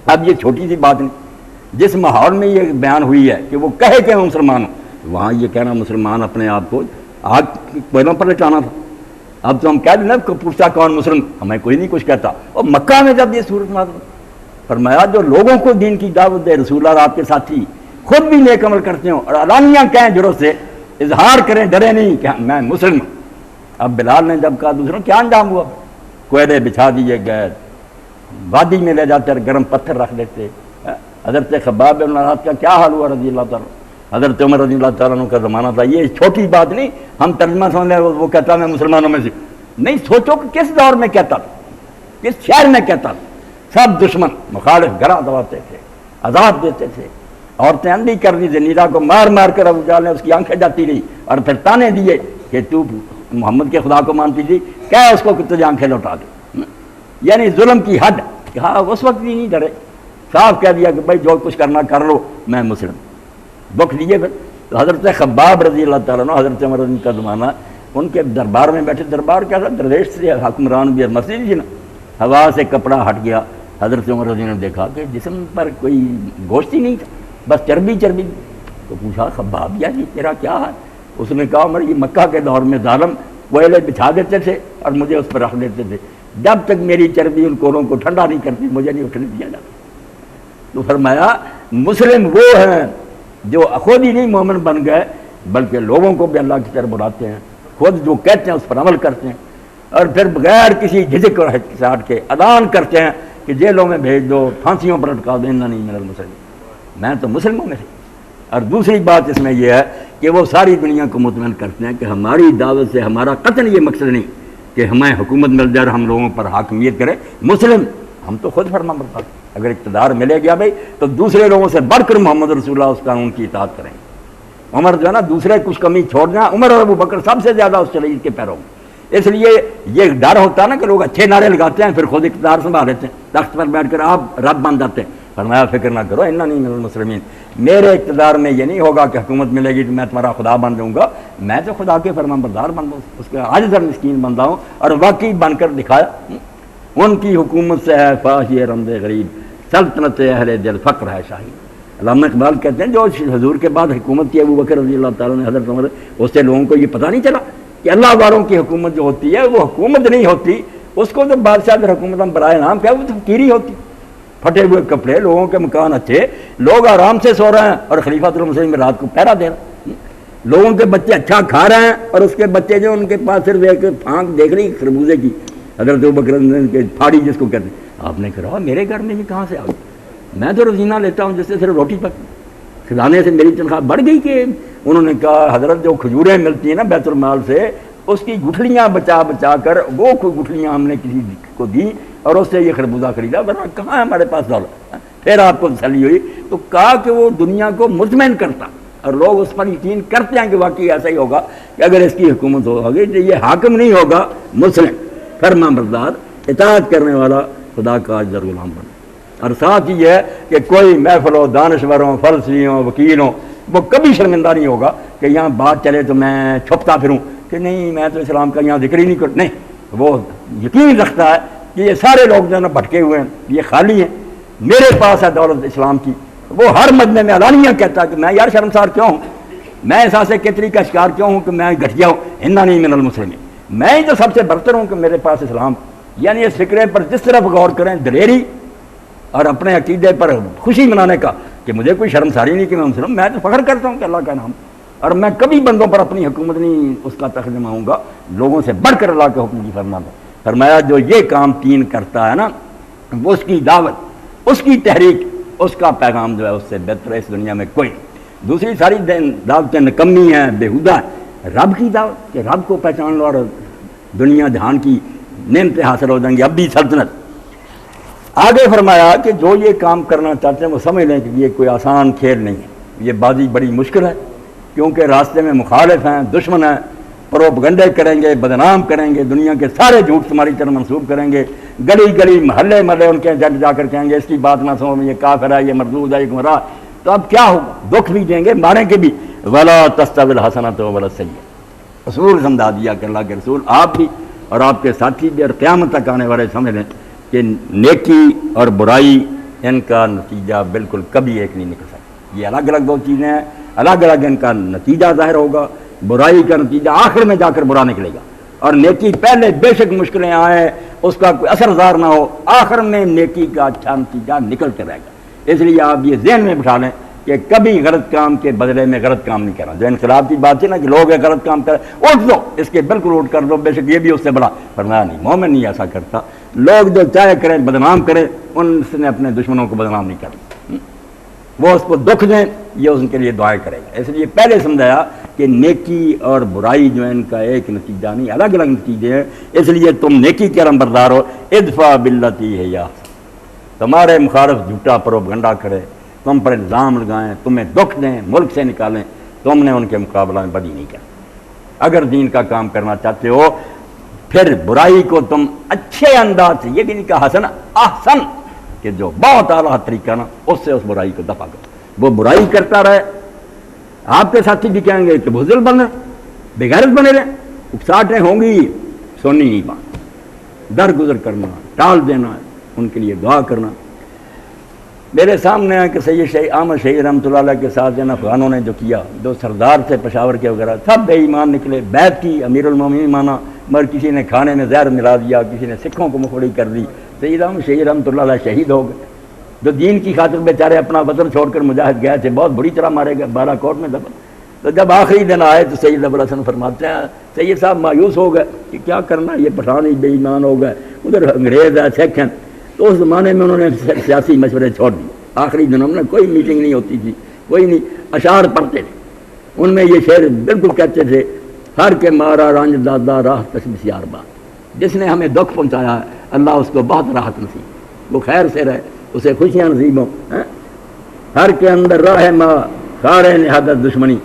اب یہ چھوٹی سی بات نہیں، جس ماحول میں یہ بیان ہوئی ہے کہ وہ کہے کہ میں مسلمان ہوں، وہاں یہ کہنا مسلمان اپنے آپ کو آگ کوئلوں پر لٹانا تھا. اب تو ہم کہہ دیں نا پوچھتا کون مسلم، ہمیں کوئی نہیں کچھ کہتا. اور مکہ میں جب یہ صورت نازل، فرمایا جو لوگوں کو دین کی دعوت دے، رسول اللہ آپ کے ساتھی خود بھی نیک عمل کرتے ہوں اور علانیہ کہیں جرات سے اظہار کریں، ڈرے نہیں کہ میں مسلم ہوں. اب بلال نے جب کہا دوسروں کیا انجام ہوا؟ کوئلے بچھا دیے گئے، وادی میں لے جاتے گرم پتھر رکھ دیتے. حضرت خباب بن الارت کا کیا حال ہوا رضی اللہ تعالیٰ. حضرت عمر رضی اللہ تعالیٰ عنہ کا زمانہ تھا. یہ چھوٹی بات نہیں، ہم ترجمہ سمجھ لیں وہ کہتا میں مسلمانوں میں سے نہیں. سوچو کہ کس دور میں کہتا تھا، کس شہر میں کہتا تھا. سب دشمن مخالف گھرا دباتے تھے، عذاب دیتے تھے. عورتیں اندھی کر دی تھی، نیرا کو مار مار کر ابو جہل نے اس کی آنکھیں جاتی رہی اور پھر تانے دیے کہ تو محمد کے خدا کو مانتی تھی، کیا اس کو کہ تجھے آنکھیں لوٹا دے. یعنی ظلم کی حد. کہا اس وقت بھی نہیں ڈرے، صاف کہہ دیا کہ بھائی جو کچھ کرنا کر لو، میں مسلم. دکھ دیے پھر. تو حضرت خباب رضی اللہ تعالیٰ عنہ، حضرت عمر رضی کا زمانہ، ان کے دربار میں بیٹھے. دربار کیا تھا؟ درویش سے حکمران بھی، مسجد تھی نا. ہوا سے کپڑا ہٹ گیا. حضرت عمر رضی نے دیکھا کہ جسم پر کوئی گوشت ہی نہیں تھا. بس چربی چربی. تو پوچھا خباب یہ تیرا کیا ہے؟ اس نے کہا عمر یہ مکہ کے دور میں ظالم کوئلے بچھا دیتے تھے اور مجھے اس پر رکھ دیتے تھے، جب تک میری چربی ان کوروں کو ٹھنڈا نہیں کرتی مجھے نہیں اٹھنے دیا جاتا. تو فرمایا مسلم وہ ہیں جو خود ہی نہیں مومن بن گئے بلکہ لوگوں کو بھی اللہ کی طرف بلاتے ہیں، خود جو کہتے ہیں اس پر عمل کرتے ہیں، اور پھر بغیر کسی جھجک اور ہچکچاہٹ کے اعلان کرتے ہیں کہ جیلوں میں بھیج دو، پھانسیوں پر لٹکا دو، اننی من المسلمین، میں تو مسلموں میں سے. اور دوسری بات اس میں یہ ہے کہ وہ ساری دنیا کو مطمئن کرتے ہیں کہ ہماری دعوت سے ہمارا قطعاً یہ مقصد نہیں کہ ہمیں حکومت مل جائے اور ہم لوگوں پر حاکمیت کرے. مسلم ہم تو خود فرما بردار، اگر اقتدار ملے گیا بھائی تو دوسرے لوگوں سے بڑھ کر محمد رسول اللہ اس قانون کی اطاعت کریں. عمر جو ہے نا دوسرے کچھ کمی چھوڑ دیں، عمر اور ابو بکر سب سے زیادہ اس چلیج کے پیرو. اس لیے یہ ڈر ہوتا ہے نا کہ لوگ اچھے نعرے لگاتے ہیں پھر خود اقتدار سنبھال لیتے ہیں، تخت پر بیٹھ کر آپ رب بن جاتے ہیں. فرمایا فکر نہ کرو اننی من المسلمین، میرے اقتدار میں یہ نہیں ہوگا کہ حکومت ملے گی تو میں تمہارا خدا بن جاؤں گا، میں تو خدا کے فرمان بردار بن جاؤں، اس کے عاجز اور مسکین بندہ ہوں. اور واقعی بن کر دکھایا. ان کی حکومت سے ہے فاحش رمز غریب، سلطنت اہل دل فقر ہے شاہی. علامہ اقبال کہتے ہیں جو حضور کے بعد حکومت کی ابو بکر رضی اللہ تعالیٰ نے حضرت عمر، اس سے لوگوں کو یہ پتہ نہیں چلا کہ اللہ والوں کی حکومت جو ہوتی ہے وہ حکومت نہیں ہوتی، اس کو تو بادشاہ کی حکومت ہم برائے نام کیا، وہ تو فقیری ہوتی. پھٹے ہوئے کپڑے، لوگوں کے مکان اچھے، لوگ آرام سے سو رہے ہیں اور خلیفۃ المسلمین میں رات کو پہرا دے رہے ہیں. لوگوں کے بچے اچھا کھا رہے ہیں اور اس کے بچے جو ان کے پاس صرف ایک پھانک دیکھ رہی خربوزے کی، حضرت ابوبکر کے پھاڑی جس کو کہتے ہیں. آپ نے کہا میرے گھر میں یہ کہاں سے آ گئی؟ میں تو روزینہ لیتا ہوں جس سے صرف روٹی پک، کھلانے سے میری تنخواہ بڑھ گئی. کہ انہوں نے کہا حضرت جو کھجوریں ملتی ہیں نا بیت المال سے، اس کی گٹھلیاں بچا بچا کر وہ گٹھلیاں ہم نے کسی کو دی اور اس سے یہ خربوزہ خریدا، ورنہ کہاں ہے ہمارے پاس دولت. پھر آپ کو تسلی ہوئی تو کہا کہ وہ دنیا کو مطمئن کرتا اور لوگ اس پر یقین کرتے ہیں کہ واقعی ایسا ہی ہوگا کہ اگر اس کی حکومت ہوگی تو یہ حاکم نہیں ہوگا مسلم، فرما بردار، اطاعت کرنے والا، خدا کا عاجز غلام بنا. اور ساتھ ہی ہے کہ کوئی محفلوں، دانشوروں، فلسفیوں، وکیلوں، وہ کبھی شرمندہ نہیں ہوگا کہ یہاں بات چلے تو میں چھپتا پھروں کہ نہیں میں تو اسلام کا یہاں ذکر ہی نہیں کرتا. نہیں، وہ یقین رکھتا ہے کہ یہ سارے لوگ جو ہے نا بھٹکے ہوئے ہیں، یہ خالی ہیں، میرے پاس ہے دولت اسلام کی. وہ ہر مجمع میں اعلانیہ کہتا ہے کہ میں یار شرمسار کیوں ہوں، میں احساس کتری کا شکار کیوں ہوں کہ میں گھٹیا ہوں، اننی من المسلمین، میں ہی تو سب سے برتر ہوں کہ میرے پاس اسلام. یعنی اس فکرے پر جس طرف غور کریں، دلیری اور اپنے عقیدے پر خوشی منانے کا کہ مجھے کوئی شرمساری نہیں کہ میں مسلم، میں تو فخر کرتا ہوں کہ اللہ کا نام، اور میں کبھی بندوں پر اپنی حکومت نہیں اس کا تخدمہ ہوں گا، لوگوں سے بڑھ کر اللہ کے حکم کی فرمان ہے. فرمایا جو یہ کام تین کرتا ہے نا، وہ اس کی دعوت، اس کی تحریک، اس کا پیغام جو ہے اس سے بہتر ہے اس دنیا میں کوئی. دوسری ساری دعوتیں نکمی ہیں، بیہودہ ہیں. رب کی دعوت کہ رب کو پہچان لو اور دنیا جہان کی نعمتیں حاصل ہو جائیں گی، اب بھی سلطنت. آگے فرمایا کہ جو یہ کام کرنا چاہتے ہیں وہ سمجھ لیں کہ یہ کوئی آسان کھیل نہیں ہے، یہ بازی بڑی مشکل ہے، کیونکہ راستے میں مخالف ہیں، دشمن ہیں، پروپگنڈے کریں گے، بدنام کریں گے، دنیا کے سارے جھوٹ تمہاری طرف منسوب کریں گے، گلی گلی محلے محلے ان کے جج جا کر کہیں گے اس کی بات نہ سنو، یہ کافر ہے، یہ مردود ہے، یہ گمراہ. تو اب کیا ہوگا؟ دکھ بھی دیں گے، ماریں گے بھی. ولا تستوی الحسنۃ ولا السیئۃ، اصول سمجھا دیا کہ اللہ کے رسول آپ بھی اور آپ کے ساتھی بھی اور قیامت تک آنے والے سمجھ لیں کہ نیکی اور برائی ان کا نتیجہ بالکل کبھی ایک نہیں نکل سکتا. یہ الگ الگ دو چیزیں ہیں، الگ الگ ان کا نتیجہ ظاہر ہوگا. برائی کا نتیجہ آخر میں جا کر برا نکلے گا، اور نیکی پہلے بے شک مشکلیں آئیں، اس کا کوئی اثر ظاہر نہ ہو، آخر میں نیکی کا اچھا نتیجہ نکلتے رہے گا. اس لیے آپ یہ ذہن میں بٹھا لیں کہ کبھی غلط کام کے بدلے میں غلط کام نہیں کرنا. جو انقلاب کی بات ہے نا کہ لوگ غلط کام کریں، اٹھ دو، اس کے بالکل اٹھ کر دو، بے شک یہ بھی اس سے بڑا. فرمایا نہیں، مومن نہیں ایسا کرتا. لوگ جو چاہے کریں، بدنام کریں، ان نے اپنے دشمنوں کو بدنام نہیں کرنا. وہ اس کو دکھ دیں، یہ ان کے لیے دعائیں کرے گا. اس لیے پہلے سمجھایا کہ نیکی اور برائی جو ہے ان کا ایک نتیجہ نہیں، الگ الگ نتیجے ہیں. اس لیے تم نیکی کے علمبردار ہو. ادفع باللتی ہی احسن، تمہارے مخالف جھوٹا پروپگنڈا کرے، تم پر الزام لگائیں، تمہیں دکھ دیں، ملک سے نکالیں، تم نے ان کے مقابلہ میں بدی نہیں کرنا. اگر دین کا کام کرنا چاہتے ہو پھر برائی کو تم اچھے انداز سے، یہ بھی نہیں کہا حسن، احسن، کہ جو بہت اعلیٰ طریقہ نا اس سے اس برائی کو دفع کرو. وہ برائی کرتا رہے، آپ کے ساتھی بھی کہیں گے کہ بزدل بن رہے، بےغیرت بنے رہے، اکساٹیں ہوں گی، سننی نہیں بات، درگزر کرنا، ٹال دینا، ان کے لیے دعا کرنا. میرے سامنے ہے کہ سید شہید احمد شہید رحمۃ اللہ علیہ کے ساتھ ان افغانوں نے جو کیا، جو سردار تھے پشاور کے وغیرہ، سب بے ایمان نکلے، بیعت کی، امیر المومنین مانا، مگر کسی نے کھانے میں زہر ملا دیا، کسی نے سکھوں کو مخوڑی کر دی، سید احمد شہید رحمۃ اللہ علیہ شہید ہو گئے، جو دین کی خاطر بیچارے اپنا وطن چھوڑ کر مجاہد گئے تھے، بہت بری طرح مارے گئے، بالا کوٹ میں دفن۔ تو جب آخری دن آئے تو سید ابوالحسن فرماتے ہیں سید صاحب مایوس ہو گئے کہ کیا کرنا، یہ پٹھان ہی بے ایمان ہو گئے، ادھر انگریز ہے، سکھ ہیں۔ تو اس زمانے میں انہوں نے سیاسی مشورے چھوڑ دیے، آخری دنوں میں کوئی میٹنگ نہیں ہوتی تھی، کوئی نہیں، اشعار پڑھتے تھے، ان میں یہ شعر بالکل کہتے تھے، ہر کے مارا رنج دادا راہ تشبیس یار بات، جس نے ہمیں دکھ پہنچایا ہے اللہ اس کو بہت راحت نصیب، وہ خیر سے رہے، اسے خوشیاں نصیب ہوں۔ ہر کے اندر راہ ماں خارے نے حدت دشمنی،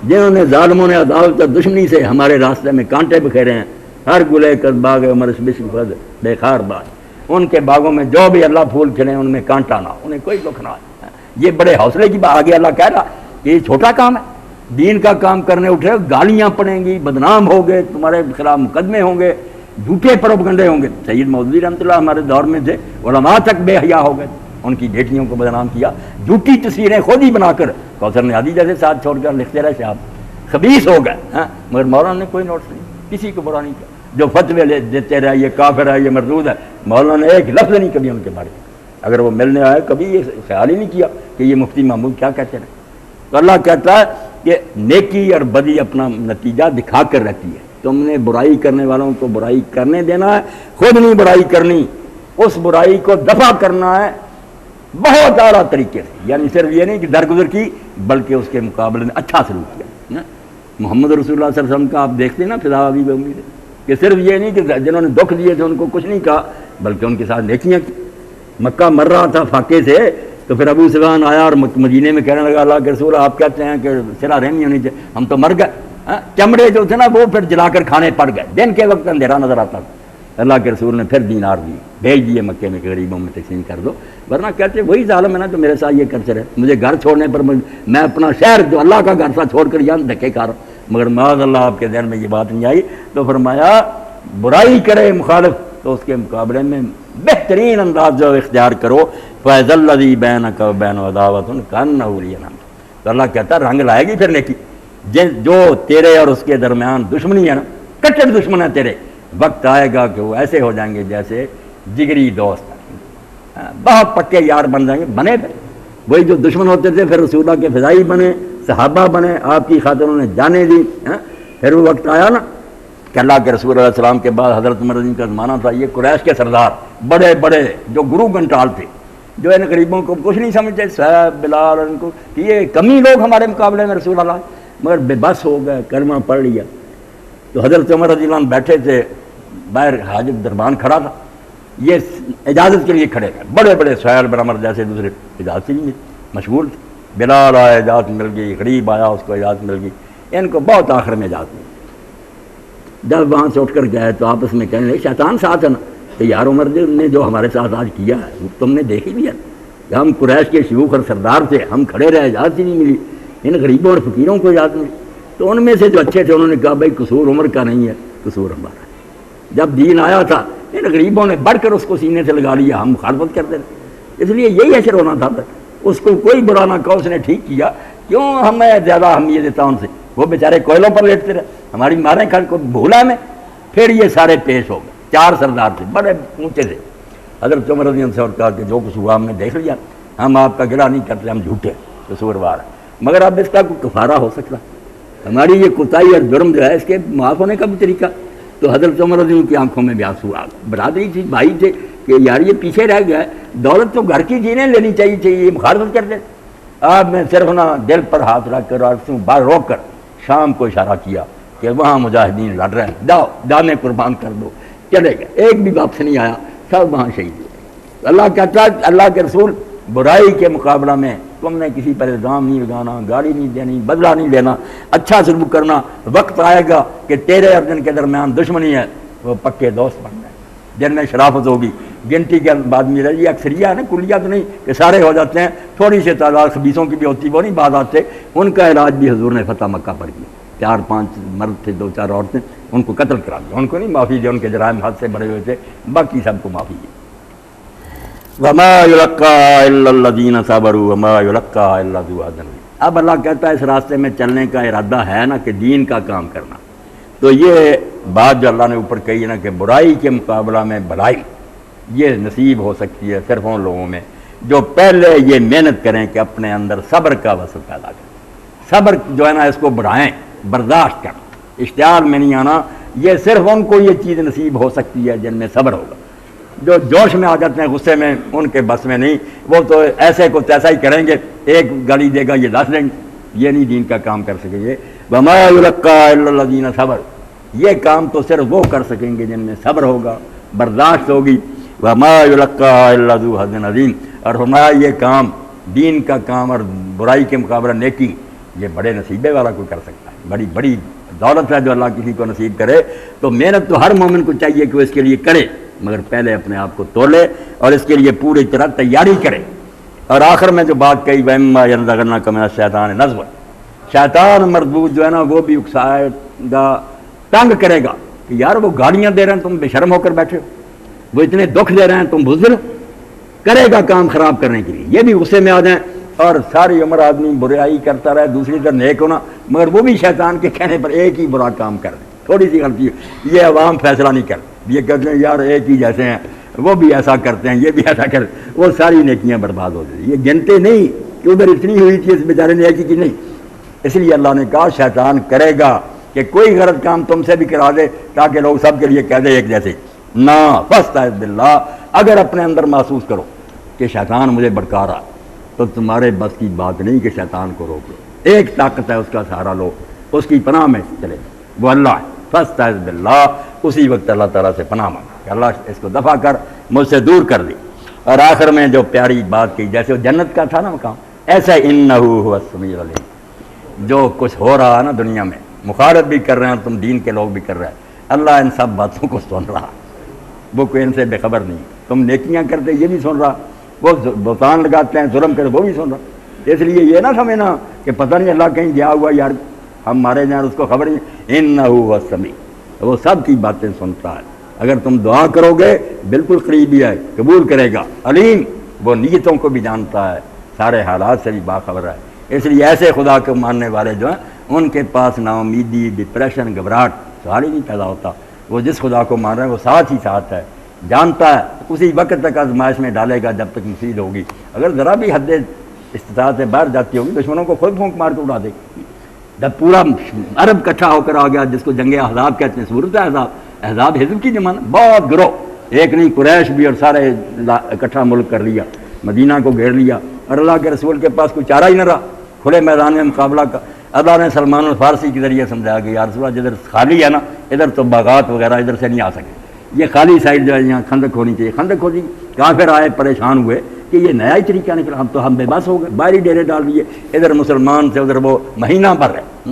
جنہوں نے ظالموں نے عداوت اور دشمنی سے ہمارے راستے میں کانٹے بکھیرے ہیں، ہر گلے کر باغ عمر بشم فض بے خار بات، ان کے باغوں میں جو بھی اللہ پھول کھلے ان میں کانٹا نہ، انہیں کوئی دکھ نہ آئے۔ یہ بڑے حوصلے کی بات، آگے اللہ کہہ رہا کہ یہ چھوٹا کام ہے، دین کا کام کرنے اٹھے گالیاں پڑیں گی، بدنام ہوگے، تمہارے خلاف مقدمے ہوں گے، جھوٹے پروپگنڈے ہوں گے۔ سید مودودی رحمۃ اللہ ہمارے دور میں تھے، علماء تک بے حیا ہو گئے، ان کی بیٹیوں کو بدنام کیا، جھوٹی تصویریں خود ہی بنا کر کوثر نادی جیسے ساتھ چھوڑ کر لکھتے رہے صاحب، خبیث ہو گئے۔ مگر مولانا نے کوئی نوٹس نہیں، کسی کو برا نہیں کیا، جو فتوے دیتے رہے یہ کافر ہے، یہ مردود ہے، مولانا نے ایک لفظ نہیں کبھی ان کے بارے میں، اگر وہ ملنے آئے کبھی یہ خیال ہی نہیں کیا کہ یہ مفتی محمود کیا کہتے رہے۔ تو اللہ کہتا ہے کہ نیکی اور بدی اپنا نتیجہ دکھا کر رہتی ہے، تم نے برائی کرنے والوں کو برائی کرنے دینا ہے، خود نہیں برائی کرنی، اس برائی کو دفع کرنا ہے بہت اعلیٰ طریقے سے، یعنی صرف یہ نہیں کہ درگزر کی بلکہ اس کے مقابلے میں اچھا سلوک کیا۔ محمد رسول اللہ صلی اللہ علیہ وسلم کا آپ دیکھتے ہیں نا فضا حبیب امید ہے کہ صرف یہ نہیں کہ جنہوں نے دکھ دیے تھے ان کو کچھ نہیں کہا بلکہ ان کے ساتھ نیکیاں کی۔ مکہ مر رہا تھا فاقے سے، تو پھر ابو سفیان آیا اور مدینے میں کہنے لگا اللہ کے رسول آپ کہتے ہیں کہ صلہ رحمی ہونی چاہیے، ہم تو مر گئے، چمڑے جو تھے نا وہ پھر جلا کر کھانے پڑ گئے، دن کے وقت اندھیرا نظر آتا تھا۔ اللہ کے رسول نے پھر دینار دی، بھیج دیے مکے میں کہ غریبوں میں تقسیم کر دو، ورنہ کہتے وہی ظالم ہے نا تو میرے ساتھ یہ کرتے رہے، مجھے گھر چھوڑنے پر میں اپنا شہر جو اللہ کا گھر تھا چھوڑ کر یہاں دھکے کھا رہا ہوں، مگر معاذ اللہ آپ کے ذہن میں یہ بات نہیں آئی، تو فرمایا برائی کرے مخالف تو اس کے مقابلے میں بہترین انداز جو اختیار کرو، فیض الذی بینک و بین عداوۃ کانہ ولی حمیم، تو اللہ کہتا ہے رنگ لائے گی پھر نیکی، جو تیرے اور اس کے درمیان دشمنی ہے نا، کٹر دشمن ہے تیرے، وقت آئے گا کہ وہ ایسے ہو جائیں گے جیسے جگری دوست، بہت پکے یار بن جائیں گے، بنے پھر وہی جو دشمن ہوتے تھے پھر رسول اللہ کے فضائی بنے، صحابہ بنے، آپ کی خاطر انہوں نے جانیں دی۔ پھر وہ وقت آیا نا کہ اللہ کے رسول علیہ السلام کے بعد حضرت عمر رضی کا زمانہ تھا، یہ قریش کے سردار بڑے بڑے جو گرو گھنٹال تھے، جو ان غریبوں کو کچھ نہیں سمجھتے، صاحب بلال ان کو کہ یہ کمی لوگ ہمارے مقابلے میں رسول اللہ، مگر بے بس ہو گئے، کلمہ پڑھ لیا۔ تو حضرت عمر رضی اللہ عنہ بیٹھے تھے، باہر حاجب دربان کھڑا تھا، یہ اجازت کے لیے کھڑے تھے، بڑے بڑے سہیل بن عمر جیسے دوسرے اجازت ہی نہیں مشغول تھے، بلال آیا اجازت مل گئی، غریب آیا اس کو اجازت مل گئی، ان کو بہت آخر میں اجازت ملی۔ جب وہاں سے اٹھ کر گئے تو آپس میں کہنے لگے شیطان ساتھ ہے نا، کہ یار عمر نے جو ہمارے ساتھ آج کیا ہے وہ تم نے دیکھ ہی لیا کہ ہم قریش کے شیوخ اور سردار تھے، ہم کھڑے رہے، اجازت ہی نہیں ملی، ان غریبوں اور فقیروں کو اجازت ملی۔ تو ان میں سے جو اچھے تھے انہوں نے کہا بھائی قصور عمر کا نہیں ہے، قصور ہمارا ہے، جب دین آیا تھا ان غریبوں نے بڑھ کر اس کو سینے سے لگا لیا، ہم مخالفت کرتے رہے، اس لیے یہی اثر ہونا تھا، اس کو کوئی برا نہ کہا، اس نے ٹھیک کیا، کیوں ہمیں زیادہ اہمیت دیتا ان سے، وہ بیچارے کوئلوں پر لیٹتے رہے، ہماری ماریں کھڑ کو بھولا میں۔ پھر یہ سارے پیش ہو گئے، 4 سردار تھے، بڑے اونچے تھے، حضرت عمر رضی اللہ عنہ سے اور کہا کہ جو کچھ ہوا ہم نے دیکھ لیا، ہم آپ کا گلہ نہیں کرتے، ہم جھوٹے قصوروار ہیں، مگر اب اس کا کوئی کفارہ ہو سکتا، ہماری یہ کوتاہی اور جرم جو ہے اس کے معاف ہونے کا بھی طریقہ۔ تو حضرت عمر رضی اللہ عنہ کی آنکھوں میں بھی آنسو آ گئے، برادری تھی، بھائی تھے، کہ یار یہ پیچھے رہ گیا ہے، دولت تو گھر کی جینے لینی چاہیے، یہ مخالفت کرتے۔ آپ نے صرف نہ دل پر ہاتھ رکھ کر اور باہر روک کر شام کو اشارہ کیا کہ وہاں مجاہدین لڑ رہے ہیں، جاؤ جانے قربان کر دو، چلے گئے، ایک بھی واپس نہیں آیا، سب وہاں شہید ہوئے۔ اللہ کہتا ہے اللہ کے رسول برائی کے مقابلہ میں تم نے کسی پر الزام نہیں لگانا، گالی نہیں دینی، بدلہ نہیں لینا، اچھا سلوک کرنا، وقت آئے گا کہ تیرے اور جن کے درمیان دشمنی ہے وہ پکے دوست بن جائیں، جن میں شرافت ہوگی، گنتی کے بعد میں رہی، اکثریہ ہے نا، کلیہ تو نہیں کہ سارے ہو جاتے ہیں، تھوڑی سی تعداد خبیثوں کی بھی ہوتی، وہ نہیں بعض آتے، ان کا علاج بھی حضور نے فتح مکہ پر کیا، 4-5 مرد تھے، 2-4 عورتیں، ان کو قتل کرا دیا، ان کو نہیں معافی دی، ان کے جرائم حد سے بڑے ہوئے تھے، باقی سب کو معافی دی۔ وما یلقاها الا الذین صبروا وما یلقاها الا ذو حظ عظیم۔ اب اللہ کہتا ہے اس راستے میں چلنے کا ارادہ ہے نا کہ دین کا کام کرنا، تو یہ بات جو اللہ نے اوپر کہی ہے نا کہ برائی کے مقابلہ میں بھلائی، یہ نصیب ہو سکتی ہے صرف ان لوگوں میں جو پہلے یہ محنت کریں کہ اپنے اندر صبر کا وصف پیدا کریں۔ صبر جو ہے نا اس کو بڑھائیں، برداشت کریں، اشتعال میں نہیں آنا۔ یہ صرف ان کو یہ چیز نصیب ہو سکتی ہے جن میں صبر ہوگا۔ جو جوش میں آ جاتے ہیں، غصے میں، ان کے بس میں نہیں، وہ تو ایسے کو تیسا ہی کریں گے، ایک گالی دے گا یہ 10 دیں گے، یہ نہیں دین کا کام کر سکیں گے۔ وما یلقاها الا الذین صبروا، یہ کام تو صرف وہ کر سکیں گے جن میں صبر ہوگا، برداشت ہوگی۔ وما یلقاها الا ذو حظ عظیم، اور فرمایا یہ کام دین کا کام اور برائی کے مقابلہ نیکی، یہ بڑے نصیبے والا کوئی کر سکتا ہے، بڑی بڑی دولت ہے جو اللہ کسی کو نصیب کرے۔ تو محنت تو ہر مومن کو چاہیے کہ وہ اس کے لیے کرے، مگر پہلے اپنے آپ کو تولے اور اس کے لیے پوری طرح تیاری کرے۔ اور آخر میں جو بات کہی وَإِمَّا يَنزَغَنَّكَ مِنَ الشَّيْطَانِ نَزْغٌ، شیطان مردود جو ہے نا وہ بھی اکسائے گا، تنگ کرے گا کہ یار وہ گالیاں دے رہے ہیں تم بے شرم ہو کر بیٹھے ہو، وہ اتنے دکھ دے رہے ہیں تم بزدل، کرے گا کام خراب کرنے کے لیے۔ یہ بھی غصے میں آ جائیں اور ساری عمر آدمی برائی کرتا رہے، دوسری طرف نیک ہونا، مگر وہ بھی شیطان کے کہنے پر ایک ہی برا کام کر رہے، تھوڑی سی غلطی ہے، یہ عوام فیصلہ نہیں کرتے، یہ کہتے ہیں یار ایک ہی جیسے ہیں، وہ بھی ایسا کرتے ہیں، یہ بھی ایسا کرتے، وہ ساری نیکیاں برباد ہو جاتی۔ یہ گنتے نہیں کہ ادھر اتنی ہوئی تھی اس بیچارے نے ایک ہی کی، نہیں۔ اس لیے اللہ نے کہا شیطان کرے گا کہ کوئی غلط کام تم سے بھی کرا دے تاکہ لوگ سب کے لیے کہہ دے ایک جیسے نہ۔ فاستعذ باللہ، اگر اپنے اندر محسوس کرو کہ شیطان مجھے بھڑکا رہا تو تمہارے بس کی بات نہیں کہ شیطان کو روک لو، ایک طاقت ہے اس کا سہارا لو، اس کی پناہ میں چلے، وہ اللہ ہے۔ فاستعذ باللہ، اسی وقت اللہ تعالیٰ سے پناہ مانگا کہ اللہ اس کو دفع کر، مجھ سے دور کر دی۔ اور آخر میں جو پیاری بات کی، جیسے وہ جنت کا تھا نا مقام، ایسا انہ هو السمیع العلیم، جو کچھ ہو رہا ہے نا دنیا میں، مخالف بھی کر رہے ہیں تم، دین کے لوگ بھی کر رہے ہیں، اللہ ان سب باتوں کو سن رہا، وہ کوئی ان سے بے خبر نہیں۔ تم نیکیاں کرتے یہ بھی سن رہا، وہ بہتان لگاتے ہیں ظلم کرتے وہ بھی سن رہا۔ اس لیے یہ نہ سمجھنا کہ پتہ نہیں اللہ کہیں گیا ہوا یار ہم مارے جائیں، اس کو خبر نہیں۔ انہ هو السمیع، وہ سب کی باتیں سنتا ہے، اگر تم دعا کرو گے بالکل قریبی ہے، قبول کرے گا۔ علیم، وہ نیتوں کو بھی جانتا ہے، سارے حالات سے بھی باخبر ہے۔ اس لیے ایسے خدا کو ماننے والے جو ہیں ان کے پاس نا امیدی، ڈپریشن، گھبراہٹ سوال ہی نہیں پیدا ہوتا۔ وہ جس خدا کو مان رہے ہیں وہ ساتھ ہی ساتھ ہے، جانتا ہے، اسی وقت تک آزمائش میں ڈالے گا جب تک مصیب ہوگی۔ اگر ذرا بھی حد استطاعت سے باہر جاتی ہوگی دشمنوں کو خود پھونک مار کے اڑا دے گی۔ جب پورا عرب اکٹھا ہو کر آ گیا، جس کو جنگ احزاب کہتے ہیں، صورت احزاب، احزاب حزب کی جمع، بہت گروہ، ایک نہیں قریش بھی، اور سارے اکٹھا ملک کر لیا، مدینہ کو گھیر لیا، اور اللہ کے رسول کے پاس کوئی چارہ ہی نہ رہا کھلے میدان میں مقابلہ کا۔ اللہ نے سلمان الفارسی کے ذریعے سمجھایا کہ یا رسول اللہ جدھر خالی ہے نا ادھر تو باغات وغیرہ ادھر سے نہیں آ سکے، یہ خالی سائڈ جو ہے یہاں خندق ہونی چاہیے۔ خندق ہونی، کافر آئے پریشان ہوئے کہ یہ نیا ہی طریقہ نکلا، ہم بے بس ہو گئے، باہری ڈیرے ڈال دیے، ادھر مسلمان سے ادھر وہ مہینہ بھر رہے،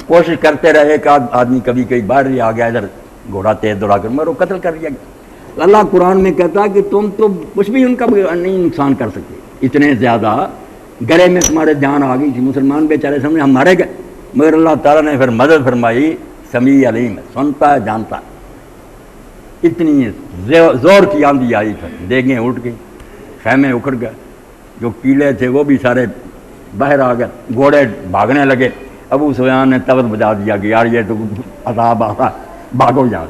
کوشش کرتے رہے، ایک آدمی کبھی کہیں باہر ہی آ گیا، ادھر گھوڑا تیز دوڑا کر مگر وہ قتل کر دیا گیا۔ اللہ قرآن میں کہتا ہے کہ تم تو کچھ بھی ان کا نہیں نقصان کر سکتے، اتنے زیادہ گلے میں تمہارے جان آ گئی تھی، مسلمان بیچارے سامنے ہم مارے گئے، مگر اللہ تعالیٰ نے پھر مدد فرمائی، سمیع علیم ہے، سنتا ہے، جانتا ہے۔ اتنی زور کی آندھی آئی تھی، دیگیں اٹھ گئی، خیمے اکھڑ گئے، جو کیلے تھے وہ بھی سارے باہر آ گئے، گھوڑے بھاگنے لگے۔ ابو سفیان نے تبر بجا دیا کہ یار یہ تو عذاب آ رہا، بھاگو یہاں،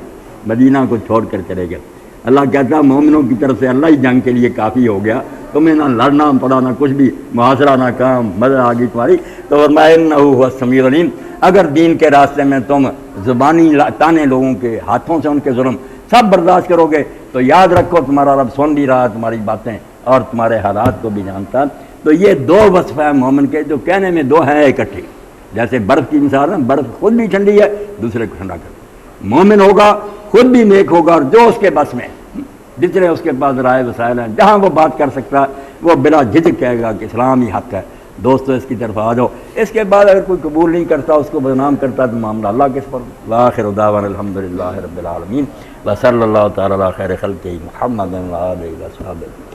مدینہ کو چھوڑ کر چلے گئے۔ اللہ کہتا ہے مومنوں کی طرف سے اللہ ہی جنگ کے لیے کافی ہو گیا، تمہیں نہ لڑنا پڑا نہ کچھ بھی، محاصرہ نہ کام، مدد آ گئی تمہاری۔ تو فرمایا انہ هو السمیع العلیم، اگر دین کے راستے میں تم زبانی تانے لوگوں کے ہاتھوں سے ان کے ظلم سب برداشت کرو گے تو یاد رکھو تمہارا رب سن بھی رہا ہے تمہاری باتیں اور تمہارے حالات کو بھی جانتا ہے۔ تو یہ دو وصف ہیں مومن کے جو کہنے میں دو ہیں اکٹھے، جیسے برف کی مثال ہے، برف خود بھی ٹھنڈی ہے دوسرے کو ٹھنڈا کرتا۔ مومن ہوگا خود بھی نیک ہوگا، اور جو اس کے بس میں جتنے اس کے پاس رائے وسائل ہیں جہاں وہ بات کر سکتا ہے وہ بلا جھجک کہے گا کہ اسلام ہی حق ہے، دوستو اس کی طرف آ جاؤ۔ اس کے بعد اگر کوئی قبول نہیں کرتا، اس کو بدنام کرتا تو معاملہ اللہ کے سپرد۔ وآخر دعوانا الحمدللہ رب العالمین، وصلی اللہ تعالی علی خیر خلقہ محمد وآلہ وصحبہ۔